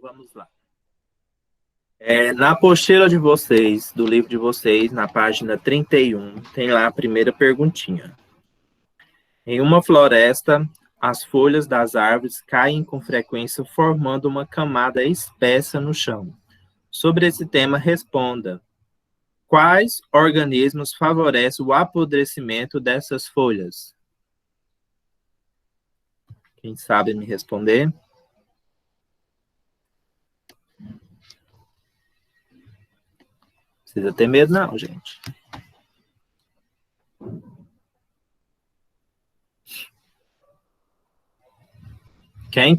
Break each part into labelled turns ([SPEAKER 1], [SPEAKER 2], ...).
[SPEAKER 1] Vamos lá. Na apostila de vocês, do livro de vocês, na página 31, tem lá a primeira perguntinha. Em uma floresta, as folhas das árvores caem com frequência, formando uma camada espessa no chão. Sobre esse tema, responda: quais organismos favorecem o apodrecimento dessas folhas? Quem sabe me responder? Precisa ter medo, não, gente. Quem?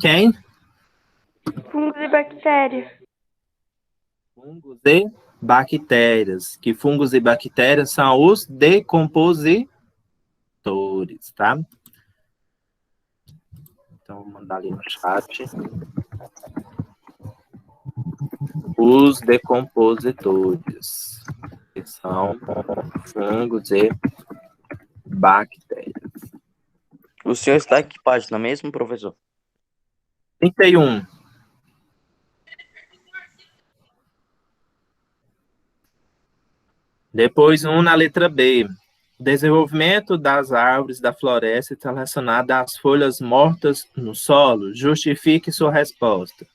[SPEAKER 2] Fungos e bactérias.
[SPEAKER 1] Fungos e bactérias. Que fungos e bactérias são os decompositores, tá? Então, vou mandar ali no chat. Os decompositores, que são fungos e bactérias.
[SPEAKER 3] O senhor está em que página mesmo, professor?
[SPEAKER 1] 31. Depois, na letra B. O desenvolvimento das árvores da floresta está relacionado às folhas mortas no solo. Justifique sua resposta.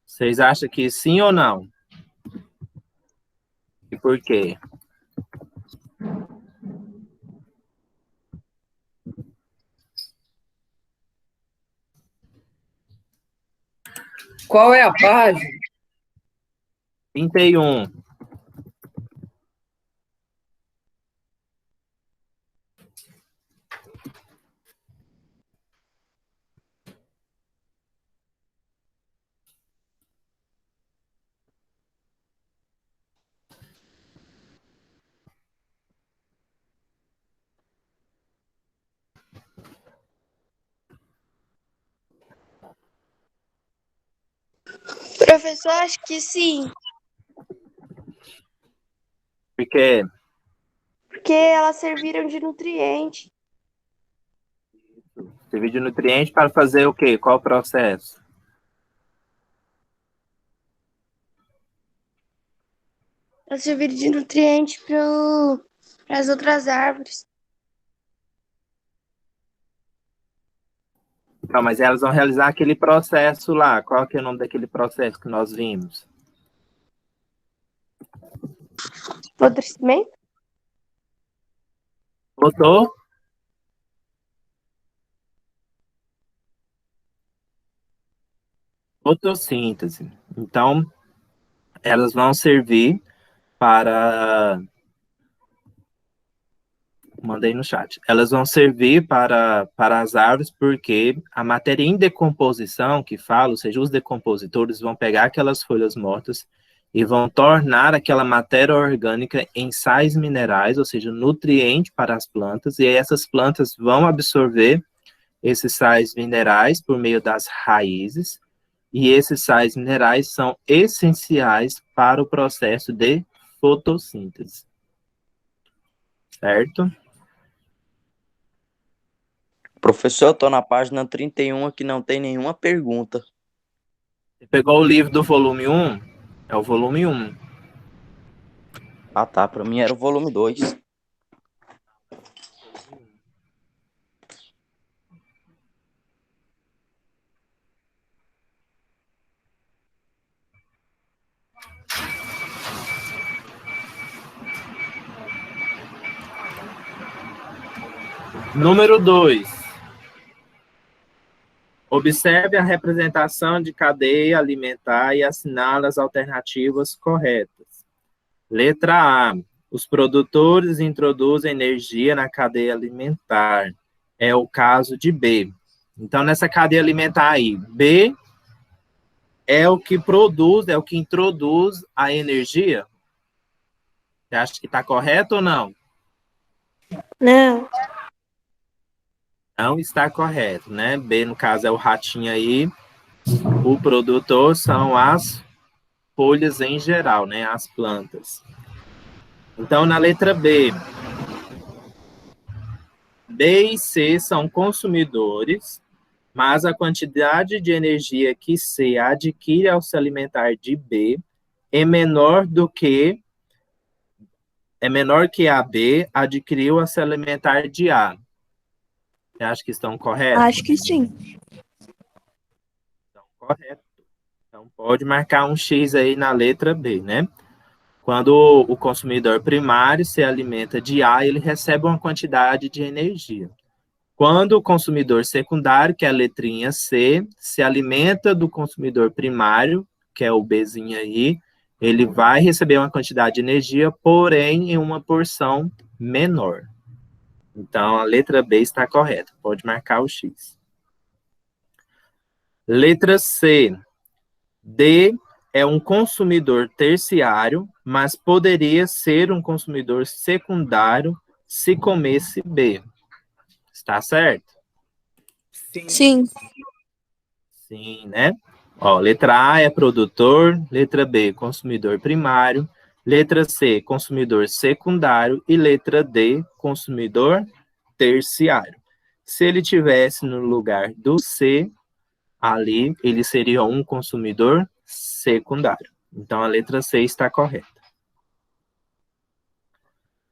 [SPEAKER 1] Vocês acham que sim ou não? E por quê?
[SPEAKER 4] Qual é a página?
[SPEAKER 1] 31.
[SPEAKER 2] Professor, acho que sim.
[SPEAKER 1] Por quê?
[SPEAKER 2] Porque elas serviram de nutriente.
[SPEAKER 1] Servir de nutriente para fazer o quê? Qual o processo?
[SPEAKER 2] Elas serviram de nutriente para as outras árvores.
[SPEAKER 1] Não, mas elas vão realizar aquele processo lá. Qual que é o nome daquele processo que nós vimos?
[SPEAKER 2] Apodrecimento?
[SPEAKER 1] Botou? Fotossíntese. Então, elas vão servir para... Mandei no chat. Elas vão servir para as árvores porque a matéria em decomposição, que fala, ou seja, os decompositores vão pegar aquelas folhas mortas e vão tornar aquela matéria orgânica em sais minerais, ou seja, nutriente para as plantas, e aí essas plantas vão absorver esses sais minerais por meio das raízes, e esses sais minerais são essenciais para o processo de fotossíntese. Certo?
[SPEAKER 3] Professor, eu estou na página 31 aqui, não tem nenhuma pergunta.
[SPEAKER 1] Você pegou o livro do volume 1? É o volume 1.
[SPEAKER 3] Ah, tá. Para mim era o volume 2.
[SPEAKER 1] Número 2. Observe a representação de cadeia alimentar e assinale as alternativas corretas. Letra A. Os produtores introduzem energia na cadeia alimentar. É o caso de B. Então, nessa cadeia alimentar aí, B é o que produz, é o que introduz a energia? Você acha que está correto ou não?
[SPEAKER 2] Não.
[SPEAKER 1] Não está correto, né? B, no caso, é o ratinho aí. O produtor são as folhas em geral, né? As plantas. Então, na letra B, B e C são consumidores, mas a quantidade de energia que C adquire ao se alimentar de B é menor que a B adquiriu ao se alimentar de A. Você acha que estão corretos?
[SPEAKER 4] Acho que sim.
[SPEAKER 1] Estão corretos. Então, pode marcar um X aí na letra B, né? Quando o consumidor primário se alimenta de A, ele recebe uma quantidade de energia. Quando o consumidor secundário, que é a letrinha C, se alimenta do consumidor primário, que é o Bzinho aí, ele vai receber uma quantidade de energia, porém em uma porção menor. Então, a letra B está correta. Pode marcar o X. Letra C. D é um consumidor terciário, mas poderia ser um consumidor secundário se comesse B. Está certo?
[SPEAKER 4] Sim.
[SPEAKER 1] Sim, né? Ó, letra A é produtor, letra B, consumidor primário, letra C, consumidor secundário e letra D, consumidor terciário. Se ele tivesse no lugar do C, ali ele seria um consumidor secundário. Então a letra C está correta.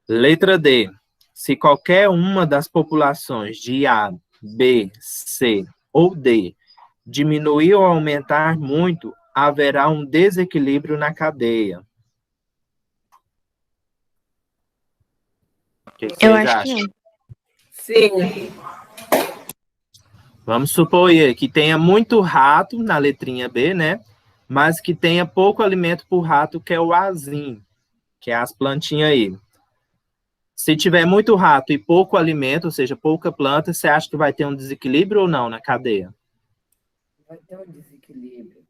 [SPEAKER 1] Letra D. Se qualquer uma das populações de A, B, C ou D diminuir ou aumentar muito, haverá um desequilíbrio na cadeia. O que
[SPEAKER 4] Eu
[SPEAKER 1] vocês
[SPEAKER 4] acho que
[SPEAKER 1] acham?
[SPEAKER 4] não.
[SPEAKER 5] Sim.
[SPEAKER 1] Vamos supor aí que tenha muito rato na letrinha B, né? Mas que tenha pouco alimento por rato, que é o Azinho, que é as plantinhas aí. Se tiver muito rato e pouco alimento, ou seja, pouca planta, você acha que vai ter um desequilíbrio ou não na cadeia?
[SPEAKER 5] Vai ter um desequilíbrio.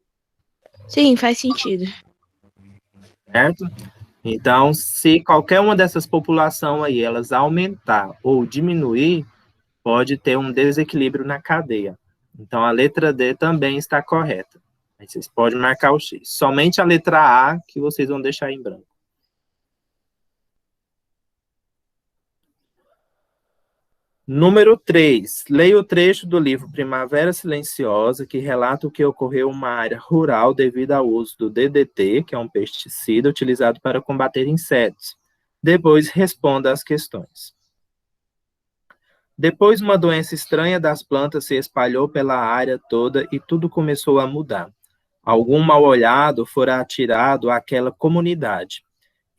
[SPEAKER 4] Sim, faz sentido.
[SPEAKER 1] Certo? Então, se qualquer uma dessas populações aí, elas aumentar ou diminuir, pode ter um desequilíbrio na cadeia. Então, a letra D também está correta. Aí vocês podem marcar o X. Somente a letra A que vocês vão deixar em branco. Número 3. Leia o trecho do livro Primavera Silenciosa, que relata o que ocorreu em uma área rural devido ao uso do DDT, que é um pesticida utilizado para combater insetos. Depois responda às questões. Depois, uma doença estranha das plantas se espalhou pela área toda e tudo começou a mudar. Algum mal-olhado fora atirado àquela comunidade.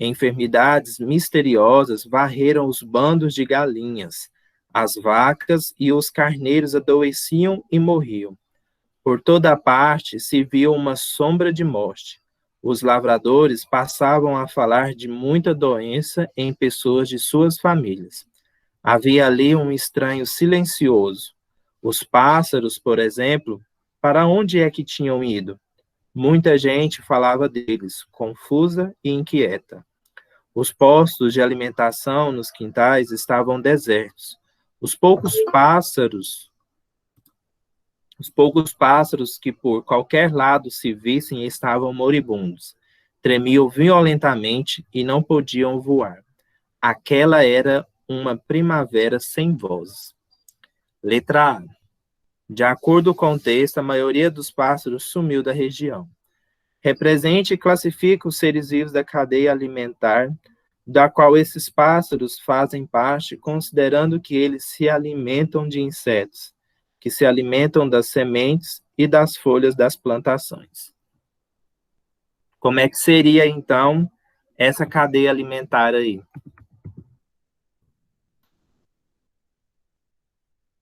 [SPEAKER 1] Enfermidades misteriosas varreram os bandos de galinhas. As vacas e os carneiros adoeciam e morriam. Por toda parte se viu uma sombra de morte. Os lavradores passavam a falar de muita doença em pessoas de suas famílias. Havia ali um estranho silencioso. Os pássaros, por exemplo, para onde é que tinham ido? Muita gente falava deles, confusa e inquieta. Os postos de alimentação nos quintais estavam desertos. Os poucos pássaros que por qualquer lado se vissem estavam moribundos. Tremiam violentamente e não podiam voar. Aquela era uma primavera sem voz. Letra A. De acordo com o texto, a maioria dos pássaros sumiu da região. Represente e classifique os seres vivos da cadeia alimentar, da qual esses pássaros fazem parte, considerando que eles se alimentam de insetos, que se alimentam das sementes e das folhas das plantações. Como é que seria, então, essa cadeia alimentar aí?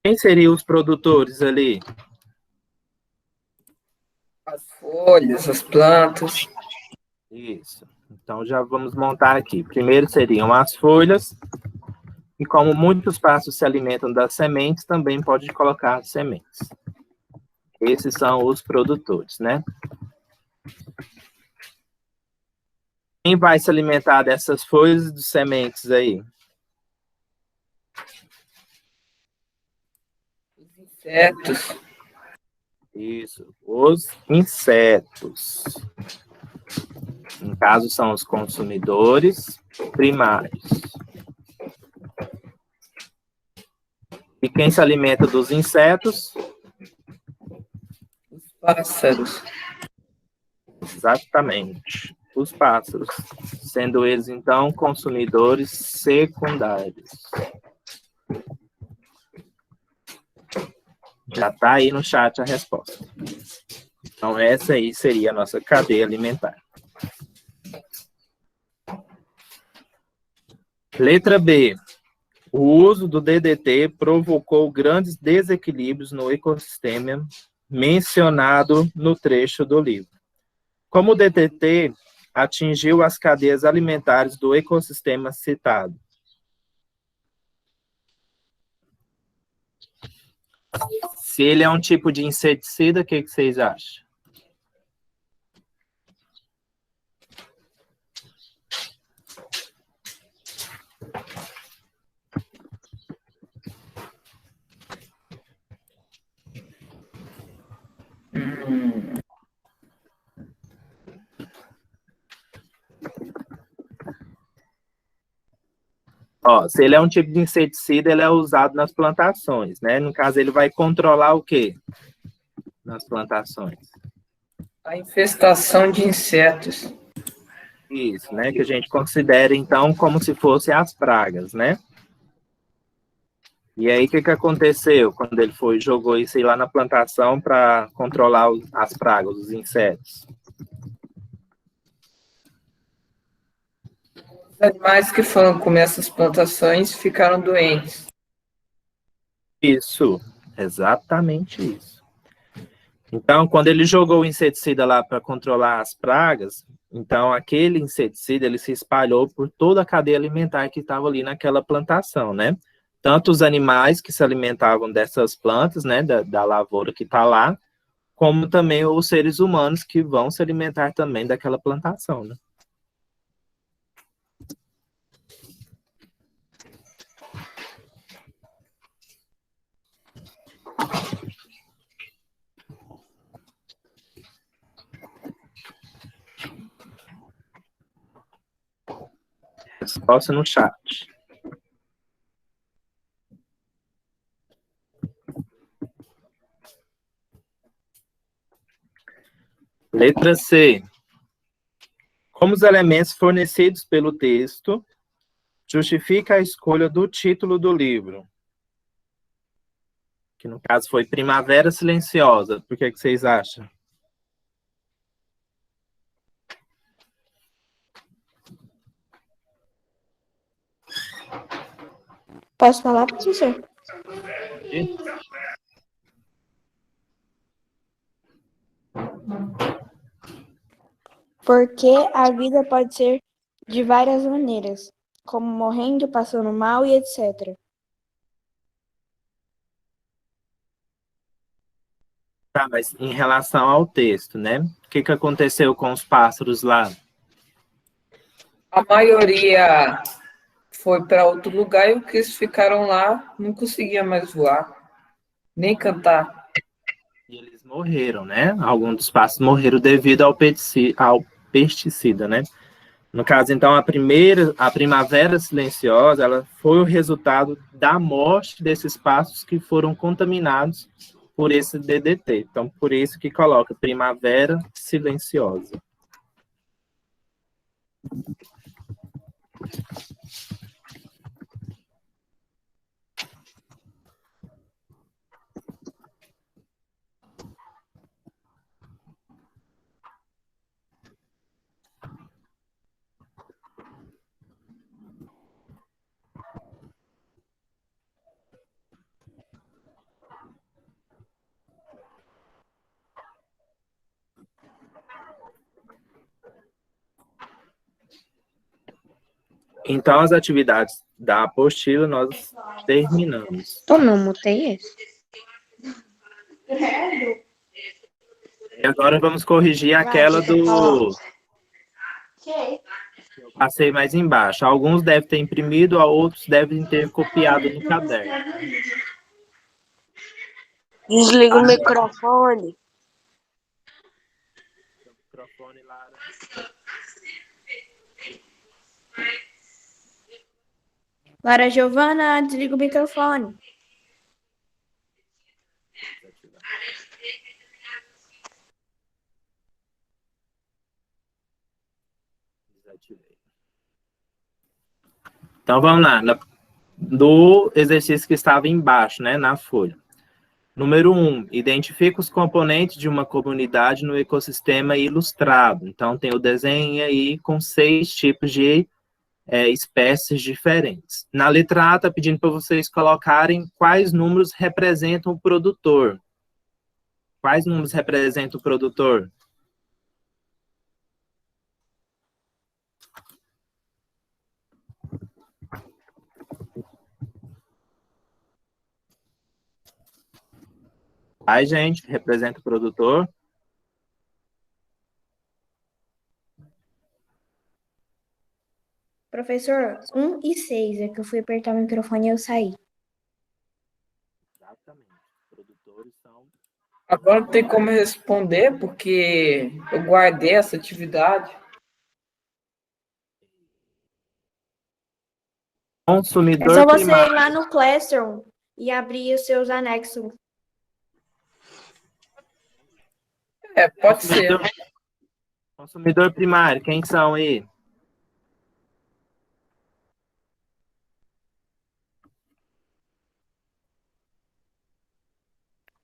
[SPEAKER 1] Quem seriam os produtores ali?
[SPEAKER 5] As folhas, as plantas.
[SPEAKER 1] Isso. Então, já vamos montar aqui. Primeiro seriam as folhas, e como muitos pássaros se alimentam das sementes, também pode colocar as sementes. Esses são os produtores, né? Quem vai se alimentar dessas folhas e de sementes aí?
[SPEAKER 5] Os insetos.
[SPEAKER 1] Isso, os insetos. No caso, são os consumidores primários. E quem se alimenta dos insetos?
[SPEAKER 5] Pássaros.
[SPEAKER 1] Exatamente. Os pássaros, sendo eles, então, consumidores secundários. Já está aí no chat a resposta. Então, essa aí seria a nossa cadeia alimentar. Letra B. O uso do DDT provocou grandes desequilíbrios no ecossistema mencionado no trecho do livro. Como o DDT atingiu as cadeias alimentares do ecossistema citado? Se ele é um tipo de inseticida, o que vocês acham? Ó, se ele é um tipo de inseticida, ele é usado nas plantações, né? No caso, ele vai controlar o quê? Nas plantações.
[SPEAKER 5] A infestação de insetos.
[SPEAKER 1] Isso, né? Que a gente considera, então, como se fossem as pragas, né? E aí, o que aconteceu quando ele foi jogou isso aí lá na plantação para controlar as pragas, os insetos?
[SPEAKER 5] Os animais que foram comer essas plantações ficaram doentes.
[SPEAKER 1] Isso, exatamente isso. Então, quando ele jogou o inseticida lá para controlar as pragas, então aquele inseticida ele se espalhou por toda a cadeia alimentar que estava ali naquela plantação, né? Tanto os animais que se alimentavam dessas plantas, né, da lavoura que está lá, como também os seres humanos que vão se alimentar também daquela plantação, né? Resposta no chat. Letra C. Como os elementos fornecidos pelo texto justifica a escolha do título do livro? Que no caso foi Primavera Silenciosa. Por que vocês acham?
[SPEAKER 4] Posso falar, professor? Porque a vida pode ser de várias maneiras, como morrendo, passando mal e etc.
[SPEAKER 1] Tá, mas em relação ao texto, né? O que aconteceu com os pássaros lá?
[SPEAKER 5] A maioria foi para outro lugar e os que ficaram lá não conseguiam mais voar, nem cantar.
[SPEAKER 1] E eles morreram, né? Alguns dos pássaros morreram devido ao pesticida, né? No caso, então, a Primavera Silenciosa, ela foi o resultado da morte desses pássaros que foram contaminados por esse DDT. Então, por isso que coloca Primavera Silenciosa. Então, as atividades da apostila nós terminamos.
[SPEAKER 2] Eu não mutei esse.
[SPEAKER 1] E agora vamos corrigir aquela do... Eu passei mais embaixo. Alguns devem ter imprimido, outros devem ter copiado no caderno.
[SPEAKER 6] Desliga o microfone.
[SPEAKER 1] Microfone, Lara.
[SPEAKER 4] Lara Giovana, desliga o microfone.
[SPEAKER 1] Desativei. Então, vamos lá. Do exercício que estava embaixo, né, na folha. Número 1, identifica os componentes de uma comunidade no ecossistema ilustrado. Então, tem o desenho aí com 6 tipos de espécies diferentes. Na letra A, está pedindo para vocês colocarem quais números representam o produtor. Quais números representam o produtor? Quais, gente, representa o produtor?
[SPEAKER 4] Professor, 1 e 6, é que eu fui apertar o microfone e eu saí.
[SPEAKER 1] Exatamente. Os produtores são...
[SPEAKER 5] Agora não tem como responder, porque eu guardei essa atividade.
[SPEAKER 4] É
[SPEAKER 1] Consumidor
[SPEAKER 4] só você ir
[SPEAKER 1] primário.
[SPEAKER 4] lá no Classroom e abrir os seus anexos.
[SPEAKER 5] Pode ser.
[SPEAKER 1] Consumidor primário, quem são aí?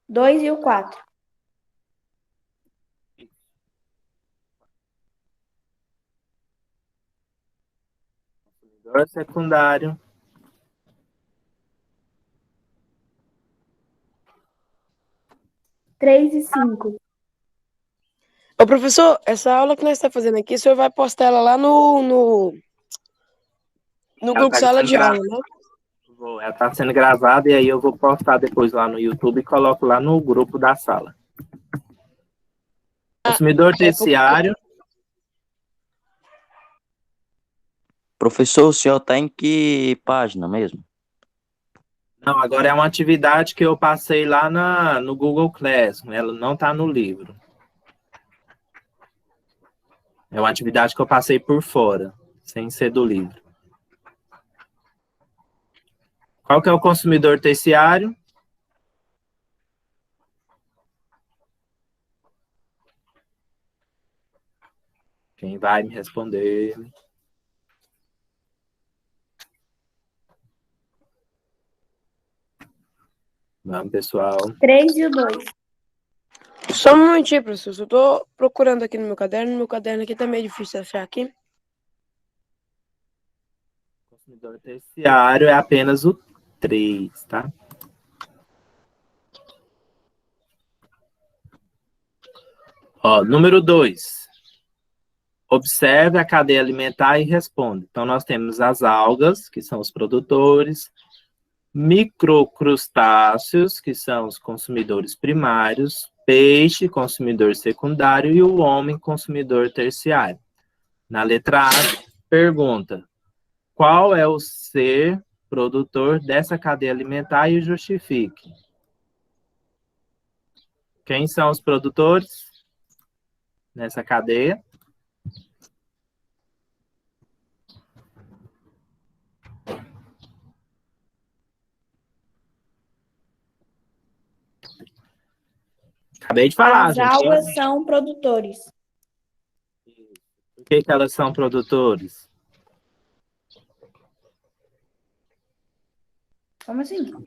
[SPEAKER 4] Dois e o 4.
[SPEAKER 1] Consumidor secundário.
[SPEAKER 4] Três e 5.
[SPEAKER 6] Ô, professor, essa aula que nós estamos fazendo aqui, o senhor vai postar ela lá no
[SPEAKER 1] Ela
[SPEAKER 6] grupo
[SPEAKER 1] tá
[SPEAKER 6] Sala
[SPEAKER 1] sendo
[SPEAKER 6] de Aula, né?
[SPEAKER 1] Ela está sendo gravada e aí eu vou postar depois lá no YouTube e coloco lá no grupo da sala. Consumidor terciário.
[SPEAKER 3] Professor, o senhor tá em que página mesmo?
[SPEAKER 1] Não, agora é uma atividade que eu passei lá no Google Classroom. Ela não está no livro. É uma atividade que eu passei por fora, sem ser do livro. Qual que é o consumidor terciário? Quem vai me responder? Vamos, pessoal.
[SPEAKER 4] 3 e o 2.
[SPEAKER 6] Só um momentinho, professor. Eu tô procurando aqui no meu caderno aqui tá meio difícil de achar aqui.
[SPEAKER 1] O consumidor terciário é apenas o 3, tá? Ó, número 2. Observe a cadeia alimentar e responda. Então, nós temos as algas, que são os produtores, microcrustáceos, que são os consumidores primários, peixe, consumidor secundário, e o homem, consumidor terciário. Na letra A, pergunta: qual é o ser produtor dessa cadeia alimentar e o justifique? Quem são os produtores nessa cadeia? Acabei de falar,
[SPEAKER 4] As
[SPEAKER 1] gente.
[SPEAKER 4] algas são produtores.
[SPEAKER 1] Por que elas são produtores?
[SPEAKER 4] Como assim?
[SPEAKER 1] Por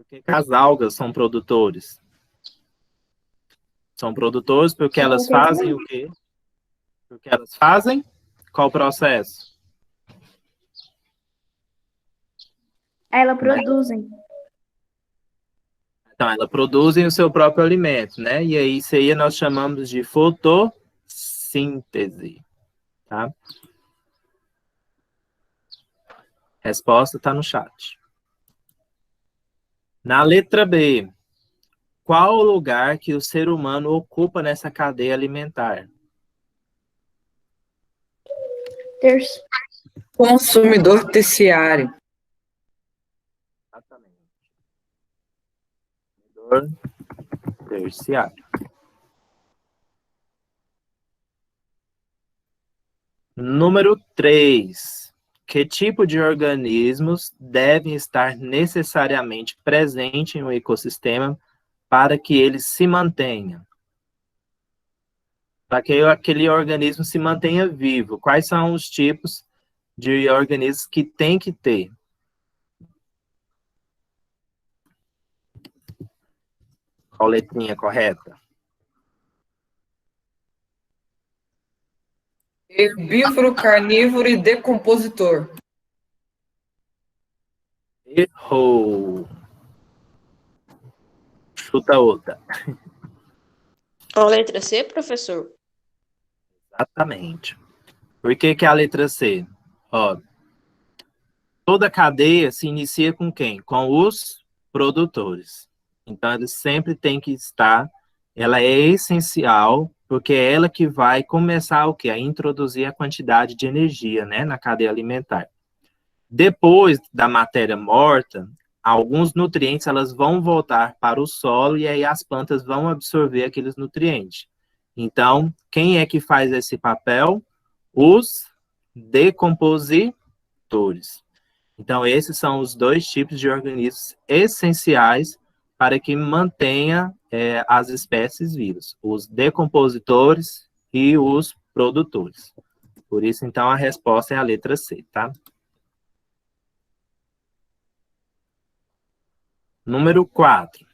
[SPEAKER 1] que as algas são produtores? São produtores porque elas fazem o quê? Porque elas fazem qual processo?
[SPEAKER 4] Elas produzem.
[SPEAKER 1] Então, elas produzem o seu próprio alimento, né? E aí, isso aí nós chamamos de fotossíntese, tá? Resposta está no chat. Na letra B, qual o lugar que o ser humano ocupa nessa cadeia alimentar?
[SPEAKER 4] Terço.
[SPEAKER 5] Consumidor terciário.
[SPEAKER 1] Exatamente. Consumidor terciário. Número 3. Que tipo de organismos devem estar necessariamente presentes em um ecossistema para que ele se mantenha? para que aquele organismo se mantenha vivo. Quais são os tipos de organismos que tem que ter? Qual letrinha correta?
[SPEAKER 5] Herbívoro, carnívoro e decompositor.
[SPEAKER 1] Errou. Chuta outra.
[SPEAKER 7] A letra C, professor?
[SPEAKER 1] Exatamente. Por que que é a letra C? Ó, toda cadeia se inicia com quem? Com os produtores. Então, eles sempre têm que estar, ela é essencial, porque é ela que vai começar o quê? A introduzir a quantidade de energia, né, na cadeia alimentar. Depois da matéria morta, alguns nutrientes elas vão voltar para o solo e aí as plantas vão absorver aqueles nutrientes. Então, quem é que faz esse papel? Os decompositores. Então, esses são os dois tipos de organismos essenciais para que mantenha as espécies vivas, os decompositores e os produtores. Por isso, então, a resposta é a letra C, tá? Número 4.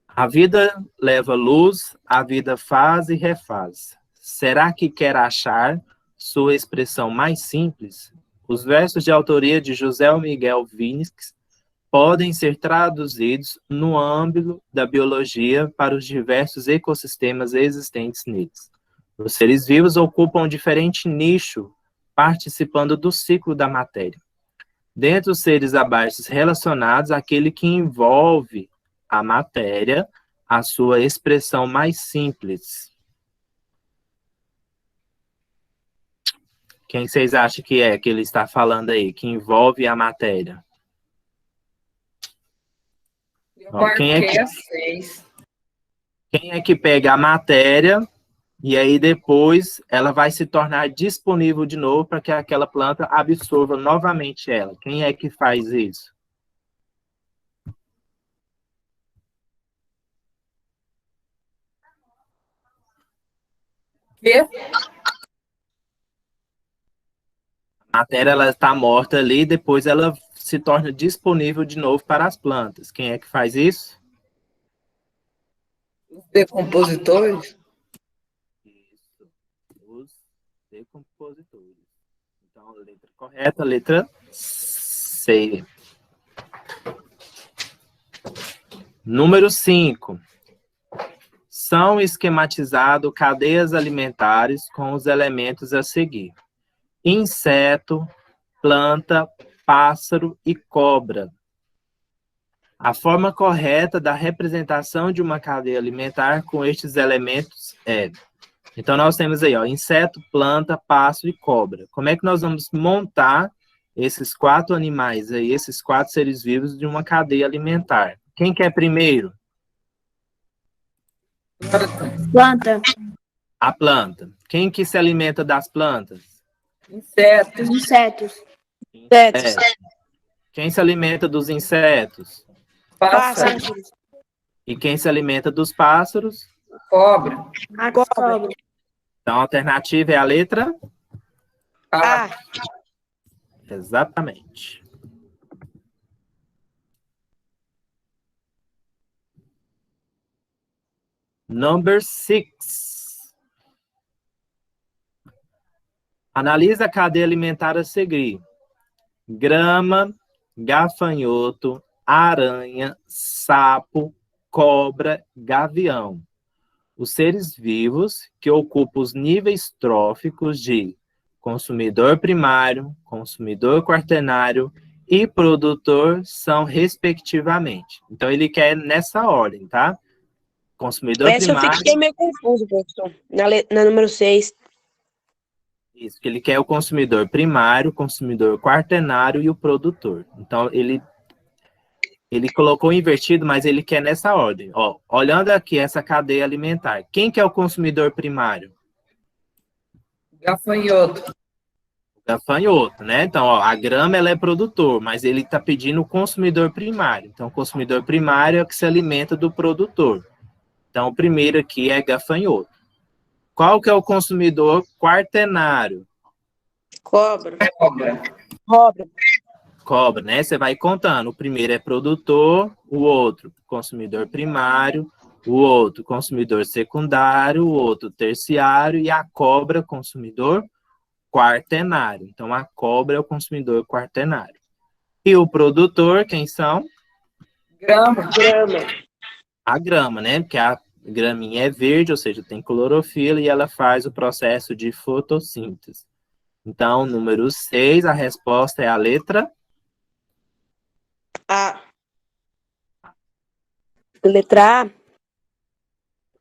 [SPEAKER 1] A vida leva luz, a vida faz e refaz. Será que quer achar sua expressão mais simples? Os versos de autoria de José Miguel Vinícius podem ser traduzidos no âmbito da biologia para os diversos ecossistemas existentes neles. Os seres vivos ocupam um diferente nicho, participando do ciclo da matéria. Dentre os seres abaixo relacionados, aquele que envolve a matéria, a sua expressão mais simples. Quem vocês acham que ele está falando aí, que envolve a matéria? Quem é que pega a matéria e aí depois ela vai se tornar disponível de novo para que aquela planta absorva novamente ela? Quem é que faz isso? A matéria ela está morta ali, depois ela se torna disponível de novo para as plantas. Quem é que faz isso?
[SPEAKER 5] Os decompositores?
[SPEAKER 1] Isso, os decompositores. Então, a letra correta, a letra C. Número 5. São esquematizadas cadeias alimentares com os elementos a seguir: inseto, planta, pássaro e cobra. A forma correta da representação de uma cadeia alimentar com estes elementos é... Então, nós temos aí, ó, inseto, planta, pássaro e cobra. Como é que nós vamos montar esses 4 animais aí, esses 4 seres vivos de uma cadeia alimentar? Quem quer primeiro?
[SPEAKER 4] Planta.
[SPEAKER 1] A planta. Quem que se alimenta das plantas?
[SPEAKER 5] Insetos.
[SPEAKER 4] Insetos.
[SPEAKER 6] Insetos.
[SPEAKER 1] Quem se alimenta dos insetos?
[SPEAKER 5] Pássaros.
[SPEAKER 1] E quem se alimenta dos pássaros?
[SPEAKER 5] Cobra.
[SPEAKER 4] A cobra.
[SPEAKER 1] Então, a alternativa é a letra?
[SPEAKER 5] A.
[SPEAKER 1] Exatamente. Number 6. Analisa a cadeia alimentar a seguir: grama, gafanhoto, aranha, sapo, cobra, gavião. Os seres vivos que ocupam os níveis tróficos de consumidor primário, consumidor quaternário e produtor são respectivamente. Então, ele quer nessa ordem, tá? Consumidor
[SPEAKER 6] Essa
[SPEAKER 1] primário...
[SPEAKER 6] eu fiquei meio confuso, professor. Na número 6.
[SPEAKER 1] Isso, que ele quer o consumidor primário, consumidor quaternário e o produtor. Então, ele colocou invertido, mas ele quer nessa ordem. Ó, olhando aqui essa cadeia alimentar, quem que é o consumidor primário?
[SPEAKER 5] Gafanhoto.
[SPEAKER 1] Gafanhoto, né? Então, ó, a grama ela é produtor, mas ele está pedindo o consumidor primário. Então, o consumidor primário é o que se alimenta do produtor. Então, o primeiro aqui é gafanhoto. Qual que é o consumidor quaternário?
[SPEAKER 7] Cobra.
[SPEAKER 5] Cobra.
[SPEAKER 6] Cobra.
[SPEAKER 1] Cobra, né? Você vai contando. O primeiro é produtor, o outro consumidor primário, o outro consumidor secundário, o outro terciário e a cobra consumidor quaternário. Então, a cobra é o consumidor quaternário. E o produtor, quem são?
[SPEAKER 5] Grama.
[SPEAKER 1] A grama, né? Porque a graminha é verde, ou seja, tem clorofila e ela faz o processo de fotossíntese. Então, número 6, a resposta é a letra
[SPEAKER 7] A.
[SPEAKER 6] Letra A.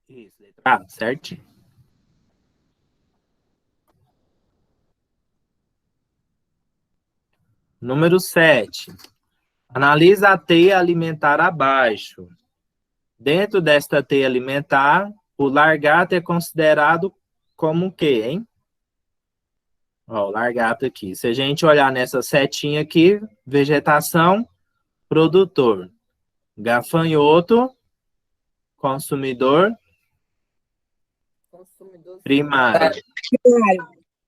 [SPEAKER 1] Isso, letra A, certinho. Número 7. Analisa a teia alimentar abaixo. Dentro desta teia alimentar, o largato é considerado como o quê, hein? Ó, o largato aqui. Se a gente olhar nessa setinha aqui, vegetação, produtor. Gafanhoto, consumidor
[SPEAKER 5] Consumidor
[SPEAKER 1] primário.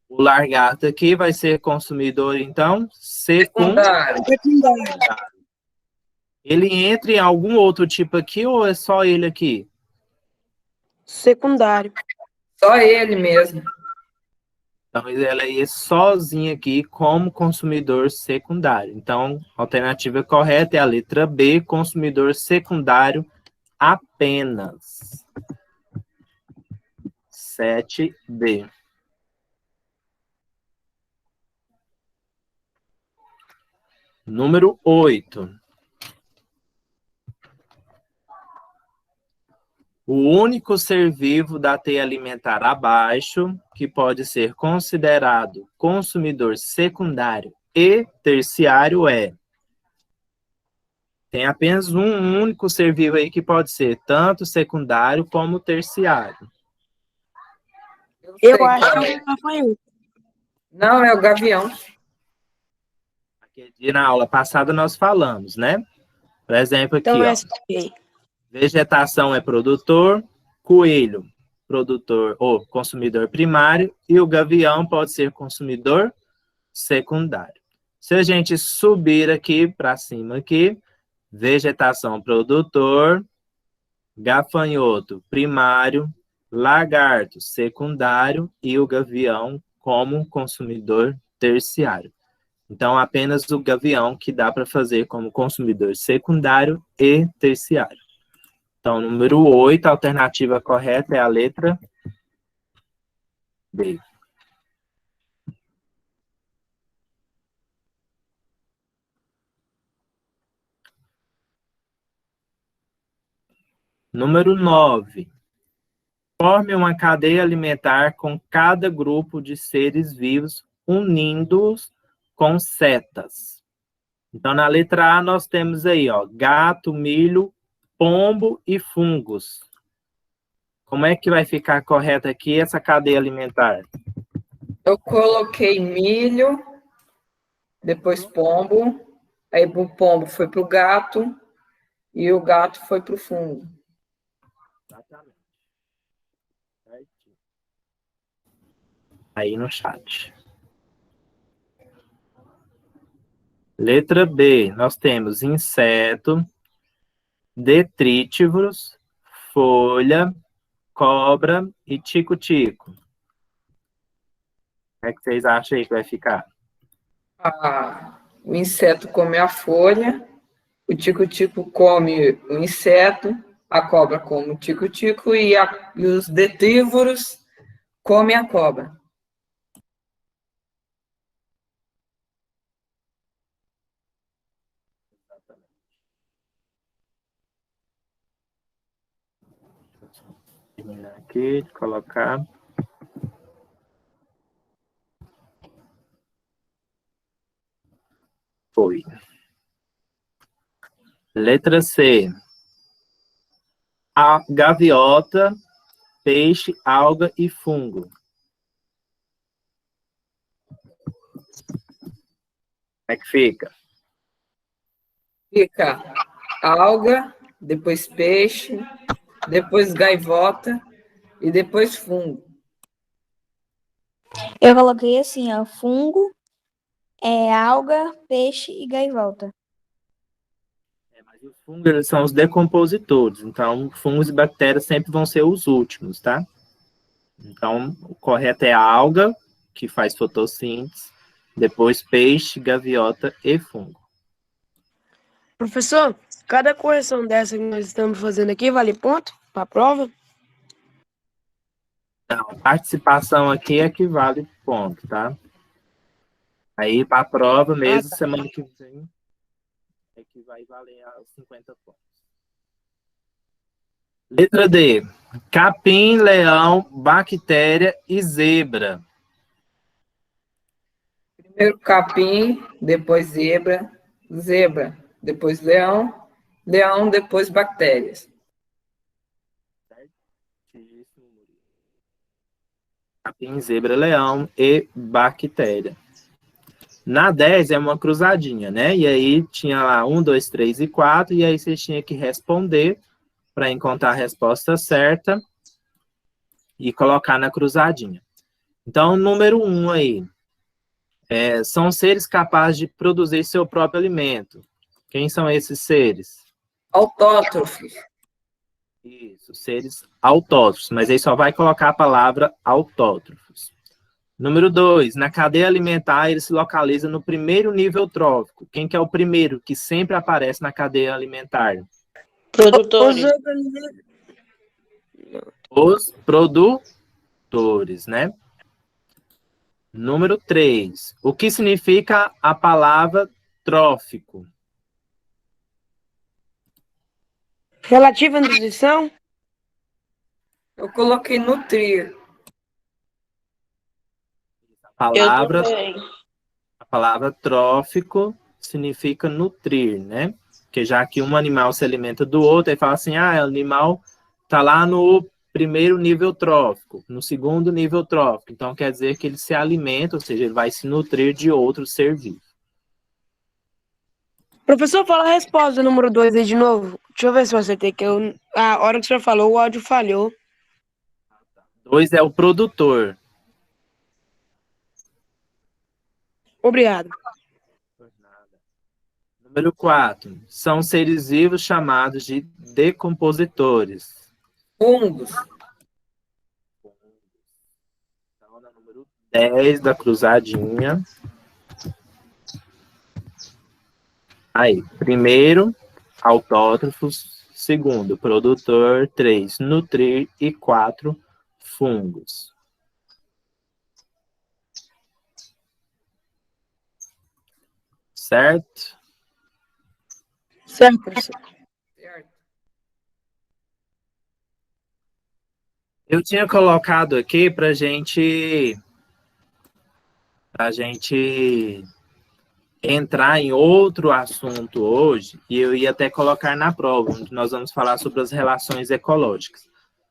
[SPEAKER 1] O largato aqui vai ser consumidor, então, secundário.
[SPEAKER 5] secundário.
[SPEAKER 1] Ele entra em algum outro tipo aqui ou é só ele aqui?
[SPEAKER 6] Secundário.
[SPEAKER 5] Só ele mesmo.
[SPEAKER 1] Então, ela é sozinha aqui como consumidor secundário. Então, a alternativa correta é a letra B, consumidor secundário apenas. 7B. Número 8. O único ser vivo da teia alimentar abaixo, que pode ser considerado consumidor secundário e terciário, é. Tem apenas um único ser vivo aí que pode ser tanto secundário como terciário.
[SPEAKER 6] Eu acho que é o gafanhoto.
[SPEAKER 5] Não, é o gavião.
[SPEAKER 1] Aqui, na aula passada nós falamos, né? Por exemplo, aqui,
[SPEAKER 6] Então,
[SPEAKER 1] ó.
[SPEAKER 6] essa aqui.
[SPEAKER 1] Vegetação é produtor, coelho, produtor ou consumidor primário, e o gavião pode ser consumidor secundário. Se a gente subir aqui para cima aqui, vegetação produtor, gafanhoto primário, lagarto secundário e o gavião como consumidor terciário. Então, apenas o gavião que dá para fazer como consumidor secundário e terciário. Então, número 8, a alternativa correta é a letra B. Número 9. Forme uma cadeia alimentar com cada grupo de seres vivos, unindo-os com setas. Então, na letra A, nós temos aí, ó, gato, milho, pombo e fungos. Como é que vai ficar correta aqui essa cadeia alimentar?
[SPEAKER 5] Eu coloquei milho, depois pombo, aí o pombo foi para o gato e o gato foi para o fungo.
[SPEAKER 1] Exatamente. Aí no chat. Letra B, nós temos inseto, detrítivos, folha, cobra e tico-tico. Como é que vocês acham aí que vai ficar?
[SPEAKER 5] O inseto come a folha, o tico-tico come o inseto, a cobra come o tico-tico e os detrívoros comem a cobra.
[SPEAKER 1] Terminar aqui, de colocar. Foi. Letra C. A gaviota, peixe, alga e fungo. Como é que fica?
[SPEAKER 5] Fica alga, depois peixe, depois gaivota e depois fungo.
[SPEAKER 4] Eu coloquei assim, ó, fungo, alga, peixe e gaivota.
[SPEAKER 1] Mas os fungos, eles são os decompositores, então fungos e bactérias sempre vão ser os últimos, tá? Então, o correto é a alga, que faz fotossíntese, depois peixe, gaviota e fungo.
[SPEAKER 6] Professor, cada correção dessa que nós estamos fazendo aqui vale ponto para a prova?
[SPEAKER 1] Então, a participação aqui equivale ponto, tá? Aí, para a prova mesmo,
[SPEAKER 6] tá.
[SPEAKER 1] semana que vem, é que vai valer os 50 pontos. Letra D. Capim, leão, bactéria e zebra.
[SPEAKER 5] Primeiro capim, depois zebra, zebra, depois leão, leão, depois bactérias.
[SPEAKER 1] Capim, zebra, leão e bactéria. Na 10 é uma cruzadinha, né? E aí tinha lá 1, 2, 3 e 4, e aí vocês tinham que responder para encontrar a resposta certa e colocar na cruzadinha. Então, número 1 aí. São seres capazes de produzir seu próprio alimento. Quem são esses seres?
[SPEAKER 5] Autótrofos.
[SPEAKER 1] Isso, seres autótrofos, mas aí só vai colocar a palavra autótrofos. Número 2, na cadeia alimentar ele se localiza no primeiro nível trófico. Quem que é o primeiro que sempre aparece na cadeia alimentar?
[SPEAKER 7] Produtores.
[SPEAKER 1] Os produtores, né? Número 3, o que significa a palavra trófico?
[SPEAKER 6] Relativa à nutrição?
[SPEAKER 5] Eu coloquei nutrir.
[SPEAKER 1] A palavra trófico significa nutrir, né? Porque já que um animal se alimenta do outro, aí fala assim, o animal está lá no primeiro nível trófico, no segundo nível trófico. Então, quer dizer que ele se alimenta, ou seja, ele vai se nutrir de outro ser vivo.
[SPEAKER 6] Professor, fala a resposta número 2 aí de novo. Deixa eu ver se eu acertei, que a hora que o senhor falou, o áudio falhou.
[SPEAKER 1] 2 é o produtor.
[SPEAKER 6] Obrigado.
[SPEAKER 1] Número 4, são seres vivos chamados de decompositores.
[SPEAKER 5] Fungos.
[SPEAKER 1] Então, na número 10 da cruzadinha. Aí, primeiro, autótrofos. Segundo, produtor. 3, nutrir. E 4, fungos. Certo?
[SPEAKER 6] Certo, professor.
[SPEAKER 5] Certo.
[SPEAKER 1] Eu tinha colocado aqui para gente entrar em outro assunto hoje, e eu ia até colocar na prova, onde nós vamos falar sobre as relações ecológicas.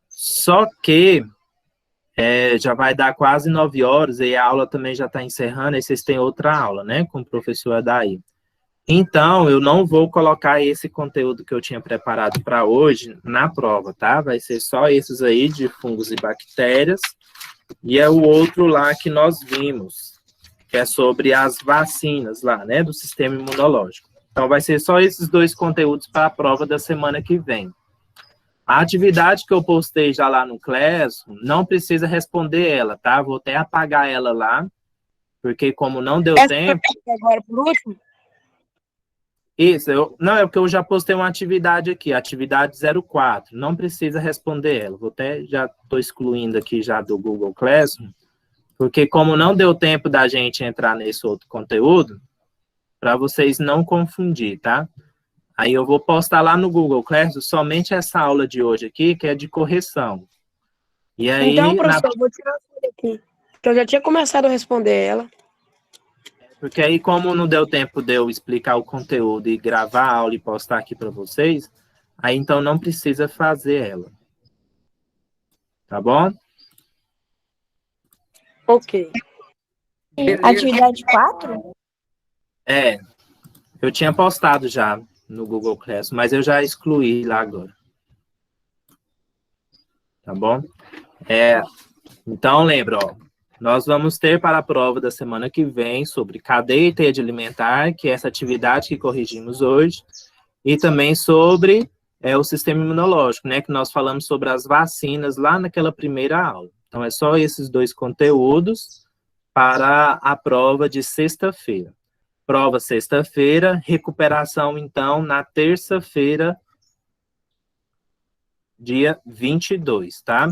[SPEAKER 1] Só que já vai dar quase 9 horas, e a aula também já está encerrando, e vocês têm outra aula, né, com o professor Adair. Então, eu não vou colocar esse conteúdo que eu tinha preparado para hoje na prova, tá? Vai ser só esses aí de fungos e bactérias, e é o outro lá que nós vimos, que é sobre as vacinas lá, né, do sistema imunológico. Então, vai ser só esses 2 conteúdos para a prova da semana que vem. A atividade que eu postei já lá no Classroom, não precisa responder ela, tá? Vou até apagar ela lá, porque como não deu tempo...
[SPEAKER 6] Agora, por último?
[SPEAKER 1] Isso, não, é porque eu já postei uma atividade aqui, atividade 04, não precisa responder ela. Vou até, já estou excluindo aqui já do Google Classroom, porque como não deu tempo da gente entrar nesse outro conteúdo, para vocês não confundir, tá? Aí eu vou postar lá no Google Classroom somente essa aula de hoje aqui, que é de correção. E aí,
[SPEAKER 6] então, professor, eu vou tirar a folha aqui, porque eu já tinha começado a responder ela.
[SPEAKER 1] Porque aí, como não deu tempo de eu explicar o conteúdo e gravar a aula e postar aqui para vocês, aí então não precisa fazer ela. Tá bom?
[SPEAKER 6] Ok.
[SPEAKER 4] Atividade 4?
[SPEAKER 1] Eu tinha postado já no Google Classroom, mas eu já excluí lá agora. Tá bom? Então, lembra, ó. Nós vamos ter para a prova da semana que vem sobre cadeia e teia alimentar, que é essa atividade que corrigimos hoje, e também sobre o sistema imunológico, né, que nós falamos sobre as vacinas lá naquela primeira aula. Então, é só esses dois conteúdos para a prova de sexta-feira. Prova sexta-feira, recuperação, então, na terça-feira, dia 22, tá?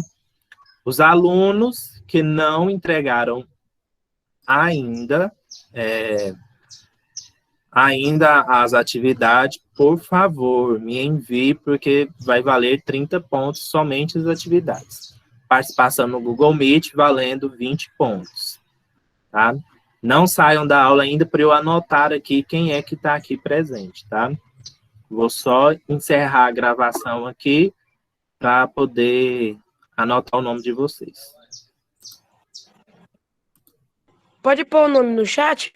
[SPEAKER 1] Os alunos que não entregaram ainda as atividades, por favor, me envie, porque vai valer 30 pontos somente as atividades. Participação no Google Meet valendo 20 pontos, tá? Não saiam da aula ainda para eu anotar aqui quem é que está aqui presente, tá? Vou só encerrar a gravação aqui para poder anotar o nome de vocês.
[SPEAKER 6] Pode pôr o nome no chat?